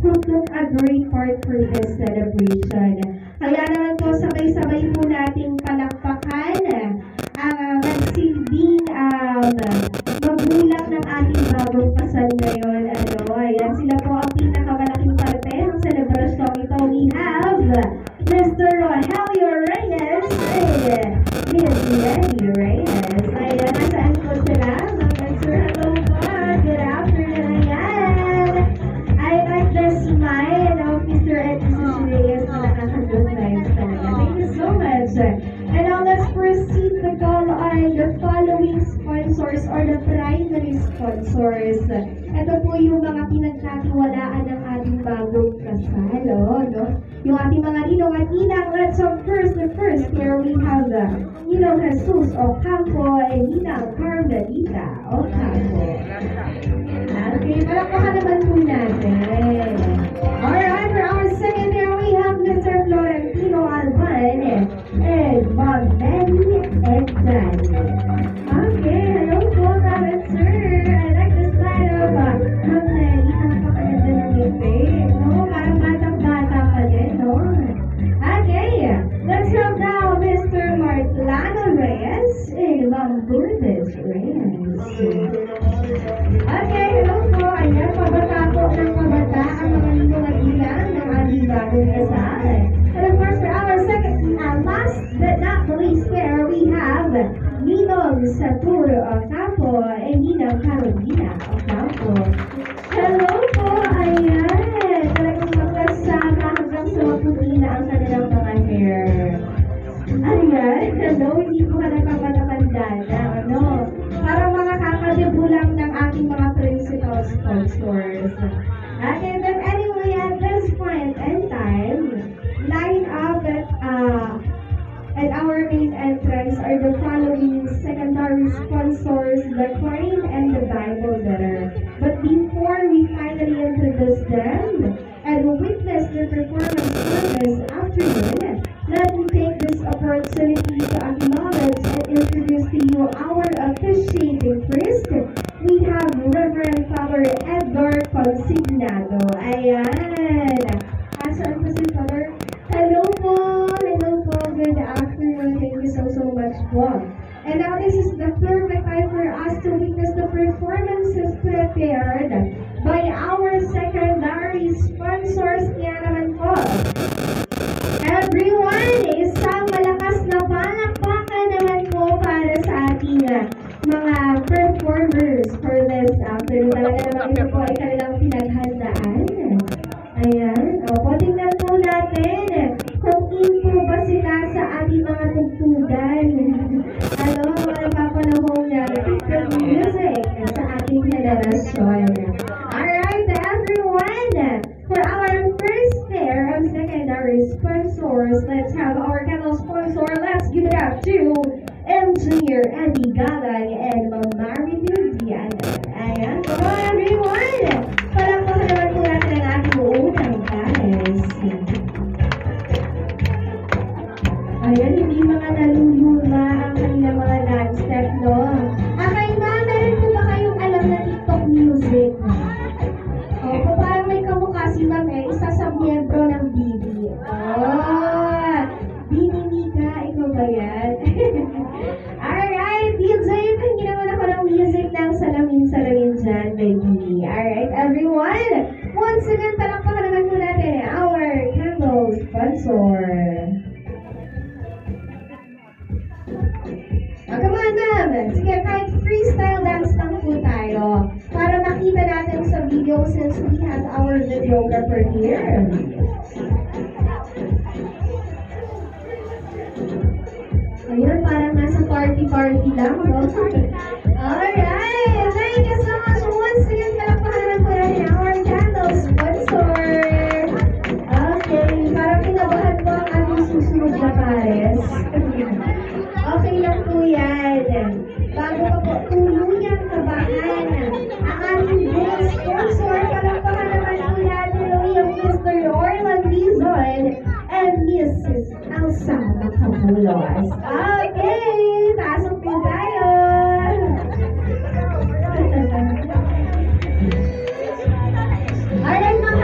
who took a great part for this celebration. Kaya naman po, sabay-sabay po nating palakpakan ang nagsilbing magulang ng ating bagong kasal ngayon. Ayan, sila po ang pinakamalaking parte ng selebrasyon ito. We have Mr. Rogelio Reyes and Miss Lenny Reyes. Ayan, nasaan po sila? Mga sir, hello po. Good afternoon. Ayan. I like the smile of Mr. and Mrs. Reyes na nakaka-good vibes talaga. Thank you so much. And now let's proceed to call on the following sponsors or the primary sponsors. Ito po yung mga pinagkatiwalaan ng ating bagong kasal, no? Yung ating mga ninong at ninang. Let's first here we have Ninong Jesus Ocampo and Ninang Carmelita Ocampo. Okay, palakpakan naman po natin. Alright, for our second here we have Mr. Florentino Alban and Mom Benny and Danny. Okay, hello po, Robert sir. I like the style of Mom Benny. Napakaganda ng ngiti, no? Parang batang-bata pa din, no? Okay, let's have now Mr. Martlano Reyes and Ma'am Lourdes Reyes. Okay, hello po. Ayan, pabata po ng pabata ang mga ninong at ilang ng ating bagong kasal. And of course, for our second, last but not the least here, we have Ninong Saturo Ocampo and Ninang Carolina Ocampo. Hello po, ayan. Talagang magkasama hanggang sa maputi na ang kanilang mga hair. Ayan, hello, hindi po ka nagpapatamanda na, ano. Parang mga kakadebulang ng ating mga principal sponsors. Okay, but anyway, at this point in time, line up at our main entrance are the following secondary sponsors, the Coin and the Bible Bearer. But before we finally introduce them and witness their performance for this afternoon, let me take this opportunity to acknowledge and introduce to you our officiating priest. We have Reverend Father Edgar Consignado. Ayan. Saan po si Father? Hello po. Good afternoon. Thank you so much po. And now this is the perfect time for us to witness the performances prepared by our secondary sponsors. Kaya naman po. Everyone, isang malakas na palakpakan naman po para sa ating mga performers for this afternoon. Talaga naman ito po ay kanilang pinaghandaan. Ayan. O, tingnan po natin kung in po ba sila sa ating mga tugtugan. Ano, mga napapanahong good music sa ating henerasyon. Alright, everyone. For our first pair of secondary sponsors, let's have our candle sponsor. Let's give it up to Engineer Eddie Galang and Ma'am Marilu Diana. Ayan, come on everyone! Palakpakan naman po natin ang ating unang guys. Ayan, hindi mga naluluma ang kanilang mga dance step, no? Kay ma'am, meron po ba kayong alam na TikTok music? Opo, parang may kamukha si ma'am isa sa miyembro ng Bibi. Bibi Mika, ikaw ba yan? Alright, DJ, pahingin naman ako ng music ng salamin-salamin dyan, baby. Alright, everyone. Once again, palakpakan naman po natin our candle sponsor. Come on, ma'am. Sige, kahit freestyle dance lang po tayo para makita natin sa video since we have our videographer here. Ayun, parang nasa party-party lang, no? Alright! Thank you so much once